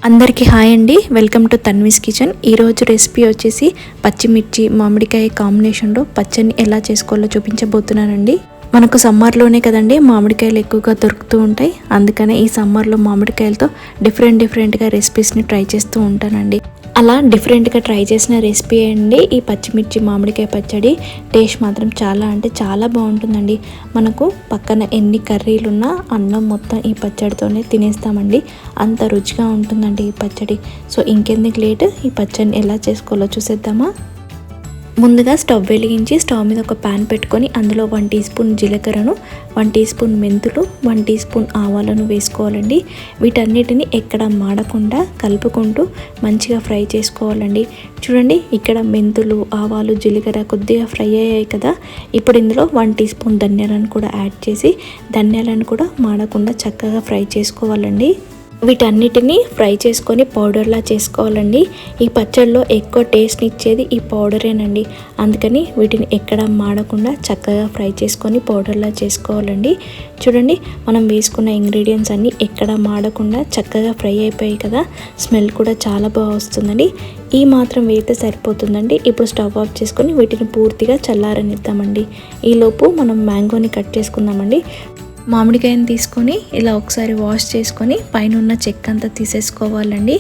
అందరికీ హాయ్ అండి. Welcome to Tanvi's kitchen. ఈరోజు రెసిపీ వచ్చేసి పచ్చిమిర్చి మామిడికాయ కాంబినేషన్లో పచ్చడిని ఎలా చేసుకోవాలో చూపించబోతున్నానండి. మనకు సమ్మర్లోనే కదండి మామిడికాయలు ఎక్కువగా దొరుకుతూ ఉంటాయి. అందుకనే ఈ సమ్మర్లో మామిడికాయలతో డిఫరెంట్గా రెసిపీస్ని ట్రై చేస్తూ ఉంటానండి. అలా డిఫరెంట్గా ట్రై చేసిన రెసిపీ అండి ఈ పచ్చిమిర్చి మామిడికాయ పచ్చడి. టేస్ట్ మాత్రం చాలా అంటే చాలా బాగుంటుందండి. మనకు పక్కన ఎన్ని కర్రీలున్నా అన్నం మొత్తం ఈ పచ్చడితోనే తినేస్తామండి. అంత రుచిగా ఉంటుందండి ఈ పచ్చడి. సో ఇంకెందుకు లేట్, ఈ పచ్చడిని ఎలా చేసుకోవాలో చూసేద్దామా. ముందుగా స్టవ్ వెలిగించి స్టవ్ మీద ఒక ప్యాన్ పెట్టుకొని అందులో 1 టీ స్పూన్ జీలకర్రను, 1 టీ స్పూన్ మెంతులు, 1 టీ స్పూన్ ఆవాలను వేసుకోవాలండి. వీటన్నిటిని ఎక్కడ మాడకుండా కలుపుకుంటూ మంచిగా ఫ్రై చేసుకోవాలండి. చూడండి, ఇక్కడ మెంతులు, ఆవాలు, జీలకర్ర కొద్దిగా ఫ్రై అయ్యాయి కదా. ఇప్పుడు ఇందులో 1 టీ స్పూన్ ధనియాలను కూడా యాడ్ చేసి ధనియాలను కూడా మాడకుండా చక్కగా ఫ్రై చేసుకోవాలండి. వీటన్నిటిని ఫ్రై చేసుకొని పౌడర్లా చేసుకోవాలండి. ఈ పచ్చడిలో ఎక్కువ టేస్ట్ని ఇచ్చేది ఈ పౌడరేనండి. అందుకని వీటిని ఎక్కడ మాడకుండా చక్కగా ఫ్రై చేసుకొని పౌడర్లా చేసుకోవాలండి. చూడండి, మనం వేసుకున్న ఇంగ్రీడియంట్స్ అన్నీ ఎక్కడ మాడకుండా చక్కగా ఫ్రై అయిపోయాయి కదా. స్మెల్ కూడా చాలా బాగా వస్తుందండి. ఈ మాత్రం వేస్తే సరిపోతుందండి. ఇప్పుడు స్టవ్ ఆఫ్ చేసుకొని వీటిని పూర్తిగా చల్లారనిద్దామండి. ఈలోపు మనం మ్యాంగోని కట్ చేసుకుందామండి. మామిడికాయని తీసుకొని ఇలా ఒకసారి వాష్ చేసుకొని పైన ఉన్న చెక్క అంతా తీసేసుకోవాలండి.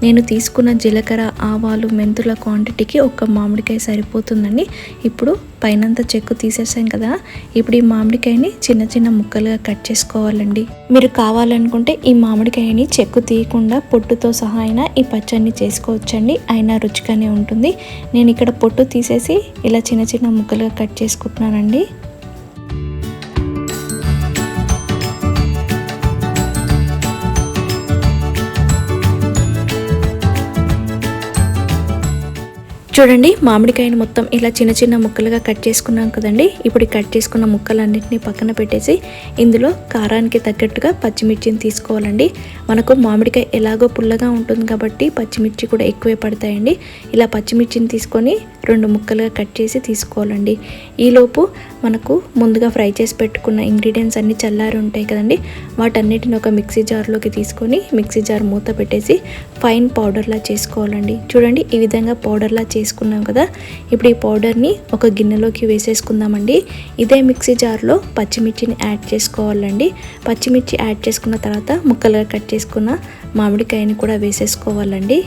నేను తీసుకున్న జీలకర్ర, ఆవాలు, మెంతుల క్వాంటిటీకి ఒక మామిడికాయ సరిపోతుందండి. ఇప్పుడు పైనంతా చెక్కు తీసేసాం కదా. ఇప్పుడు ఈ మామిడికాయని చిన్న చిన్న ముక్కలుగా కట్ చేసుకోవాలండి. మీరు కావాలనుకుంటే ఈ మామిడికాయని చెక్కు తీయకుండా పొట్టుతో సహా అయినా ఈ పచ్చడిని చేసుకోవచ్చండి. అయినా రుచిగానే ఉంటుంది. నేను ఇక్కడ పొట్టు తీసేసి ఇలా చిన్న చిన్న ముక్కలుగా కట్ చేసుకుంటున్నానండి. చూడండి, మామిడికాయని మొత్తం ఇలా చిన్న చిన్న ముక్కలుగా కట్ చేసుకున్నాం కదండి. ఇప్పుడు కట్ చేసుకున్న ముక్కలన్నింటినీ పక్కన పెట్టేసి ఇందులో కారానికి తగ్గట్టుగా పచ్చిమిర్చిని తీసుకోవాలండి. మనకు మామిడికాయ ఎలాగో పుల్లగా ఉంటుంది కాబట్టి పచ్చిమిర్చి కూడా ఎక్కువే పడతాయండి. ఇలా పచ్చిమిర్చిని తీసుకొని 2 ముక్కలుగా కట్ చేసి తీసుకోవాలండి. ఈలోపు మనకు ముందుగా ఫ్రై చేసి పెట్టుకున్న ఇంగ్రీడియంట్స్ అన్నీ చల్లారి ఉంటాయి కదండి. వాటన్నిటిని ఒక మిక్సీ జార్లోకి తీసుకొని మిక్సీ జార్ మూత పెట్టేసి ఫైన్ పౌడర్లా చేసుకోవాలండి. చూడండి, ఈ విధంగా పౌడర్లా చేసుకున్నాం కదా. ఇప్పుడు ఈ పౌడర్ని ఒక గిన్నెలోకి వేసేసుకుందామండి. ఇదే మిక్సీ జార్లో పచ్చిమిర్చిని యాడ్ చేసుకోవాలండి. పచ్చిమిర్చి యాడ్ చేసుకున్న తర్వాత ముక్కలుగా కట్ చేసుకున్న మామిడికాయని కూడా వేసేసుకోవాలండి.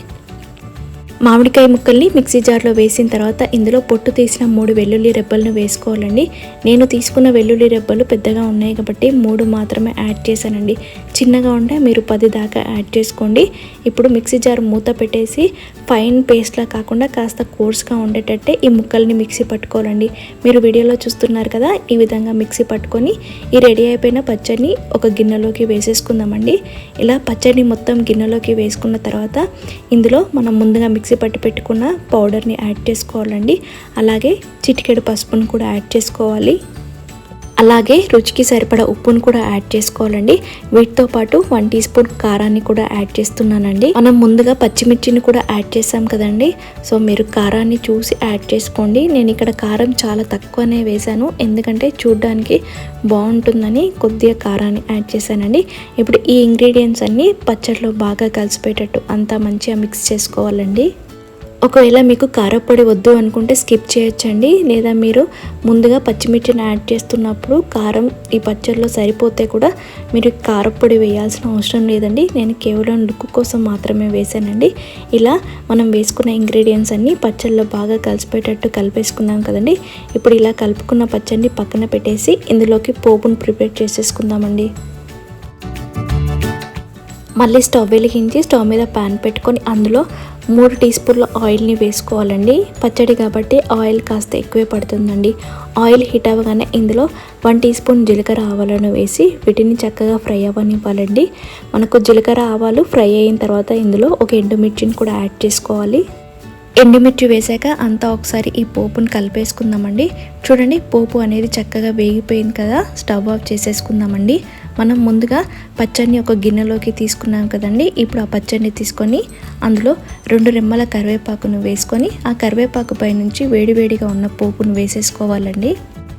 మామిడికాయ ముక్కల్ని మిక్సీ జార్లో వేసిన తర్వాత ఇందులో పొట్టు తీసిన 3 వెల్లుల్లి రెబ్బలను వేసుకోవాలండి. నేను తీసుకున్న వెల్లుల్లి రెబ్బలు పెద్దగా ఉన్నాయి కాబట్టి 3 మాత్రమే యాడ్ చేశానండి. చిన్నగా ఉంటే మీరు 10 దాకా యాడ్ చేసుకోండి. ఇప్పుడు మిక్సీ జార్ మూత పెట్టేసి ఫైన్ పేస్ట్లా కాకుండా కాస్త కోర్స్గా ఉండేటట్టే ఈ ముక్కల్ని మిక్సీ పట్టుకోవాలండి. మీరు వీడియోలో చూస్తున్నారు కదా, ఈ విధంగా మిక్సీ పట్టుకొని ఈ రెడీ అయిపోయిన పచ్చడిని ఒక గిన్నెలోకి వేసేసుకుందామండి. ఇలా పచ్చడిని మొత్తం గిన్నెలోకి వేసుకున్న తర్వాత ఇందులో మనం ముందుగా మిక్సీ పట్టి పెట్టుకున్న పౌడర్ని యాడ్ చేసుకోవాలండి. అలాగే చిటికెడు పసుపును కూడా యాడ్ చేసుకోవాలి. అలాగే రుచికి సరిపడా ఉప్పును కూడా యాడ్ చేసుకోవాలండి. వీటితో పాటు 1 టీ స్పూన్ కారాన్ని కూడా యాడ్ చేస్తున్నానండి. మనం ముందుగా పచ్చిమిర్చిని కూడా యాడ్ చేసాం కదండి. సో మీరు కారాన్ని చూసి యాడ్ చేసుకోండి. నేను ఇక్కడ కారం చాలా తక్కువనే వేశాను, ఎందుకంటే చూడడానికి బాగుంటుందని కొద్దిగా కారాన్ని యాడ్ చేశానండి. ఇప్పుడు ఈ ఇంగ్రీడియంట్స్ అన్నీ పచ్చడిలో బాగా కలిసిపోయేటట్టు అంతా మంచిగా మిక్స్ చేసుకోవాలండి. ఒకవేళ మీకు కారపొడి వద్దు అనుకుంటే స్కిప్ చేయొచ్చండి. లేదా మీరు ముందుగా పచ్చిమిర్చిని యాడ్ చేస్తున్నప్పుడు కారం ఈ పచ్చడిలో సరిపోతే కూడా మీరు కారపొడి వేయాల్సిన అవసరం లేదండి. నేను కేవలం లుక్ కోసం మాత్రమే వేసానండి. ఇలా మనం వేసుకున్న ఇంగ్రీడియంట్స్ అన్నీ పచ్చడిలో బాగా కలిసిపోయేటట్టు కలిపేసుకుందాం కదండి. ఇప్పుడు ఇలా కలుపుకున్న పచ్చడిని పక్కన పెట్టేసి ఇందులోకి పోపును ప్రిపేర్ చేసేసుకుందామండి. మళ్ళీ స్టవ్ వెలిగించి స్టవ్ మీద ప్యాన్ పెట్టుకొని అందులో 3 టీ స్పూన్ల ఆయిల్ని వేసుకోవాలండి. పచ్చడి కాబట్టి ఆయిల్ కాస్త ఎక్కువే పడుతుందండి. ఆయిల్ హీట్ అవ్వగానే ఇందులో 1 టీ స్పూన్ జీలకర్ర ఆవాలను వేసి వీటిని చక్కగా ఫ్రై అవ్వనివ్వాలండి. మనకు జీలకర్ర ఆవాలు ఫ్రై అయిన తర్వాత ఇందులో ఒక ఎండుమిర్చిని కూడా యాడ్ చేసుకోవాలి. ఎండుమిర్చి వేసాక అంతా ఒకసారి ఈ పోపును కలిపేసుకుందామండి. చూడండి, పోపు అనేది చక్కగా వేగిపోయింది కదా. స్టవ్ ఆఫ్ చేసేసుకుందామండి. మనం ముందుగా పచ్చడిని ఒక గిన్నెలోకి తీసుకున్నాం కదండి. ఇప్పుడు ఆ పచ్చడిని తీసుకొని అందులో 2 రెమ్మల కరివేపాకును వేసుకొని ఆ కరివేపాకు పై నుంచి వేడివేడిగా ఉన్న పోపును వేసేసుకోవాలండి.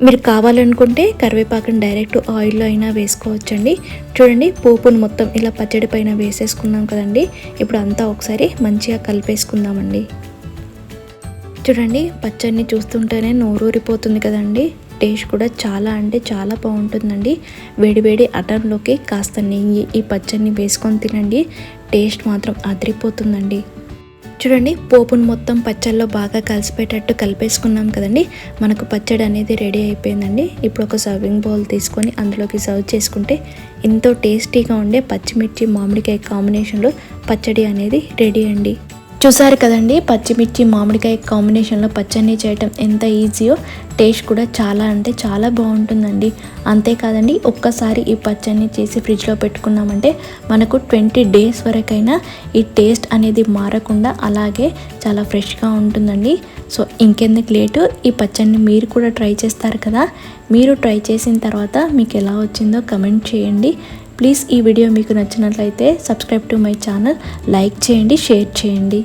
మీరు కావాలనుకుంటే కరివేపాకుని డైరెక్ట్ ఆయిల్లో అయినా వేసుకోవచ్చండి. చూడండి పోపును మొత్తం ఇలా పచ్చడి పైన వేసేసుకున్నాం కదండి. ఇప్పుడు అంతా ఒకసారి మంచిగా కలిపేసుకుందామండి. చూడండి పచ్చడిని చూస్తుంటేనే నోరూరిపోతుంది కదండి. టేస్ట్ కూడా చాలా అంటే చాలా బాగుంటుందండి. వేడివేడి అన్నంలోకి కాస్త నెయ్యి ఈ పచ్చడిని వేసుకొని తినండి. టేస్ట్ మాత్రం అదిరిపోతుందండి. చూడండి పోపును మొత్తం పచ్చడిలో బాగా కలిసిపోయేటట్టు కలిపేసుకున్నాం కదండి. మనకు పచ్చడి అనేది రెడీ అయిపోయిందండి. ఇప్పుడు ఒక సర్వింగ్ బౌల్ తీసుకొని అందులోకి సర్వ్ చేసుకుంటే ఎంతో టేస్టీగా ఉండే పచ్చిమిర్చి మామిడికాయ కాంబినేషన్లో పచ్చడి అనేది రెడీ అండి. చూసారు కదండి పచ్చిమిర్చి మామిడికాయ కాంబినేషన్లో పచ్చడిని చేయటం ఎంత ఈజీయో. టేస్ట్ కూడా చాలా అంటే చాలా బాగుంటుందండి. అంతేకాదండి ఒక్కసారి ఈ పచ్చడిని చేసి ఫ్రిడ్జ్లో పెట్టుకున్నామంటే మనకు 20 డేస్ వరకైనా ఈ టేస్ట్ అనేది మారకుండా అలాగే చాలా ఫ్రెష్గా ఉంటుందండి. సో ఇంకెందుకు లేటు, ఈ పచ్చడిని మీరు కూడా ట్రై చేస్తారు కదా. మీరు ట్రై చేసిన తర్వాత మీకు ఎలా వచ్చిందో కమెంట్ చేయండి. ప్లీజ్ ఈ వీడియో మీకు నచ్చినట్లయితే subscribe to my channel, like చేయండి, షేర్ చేయండి.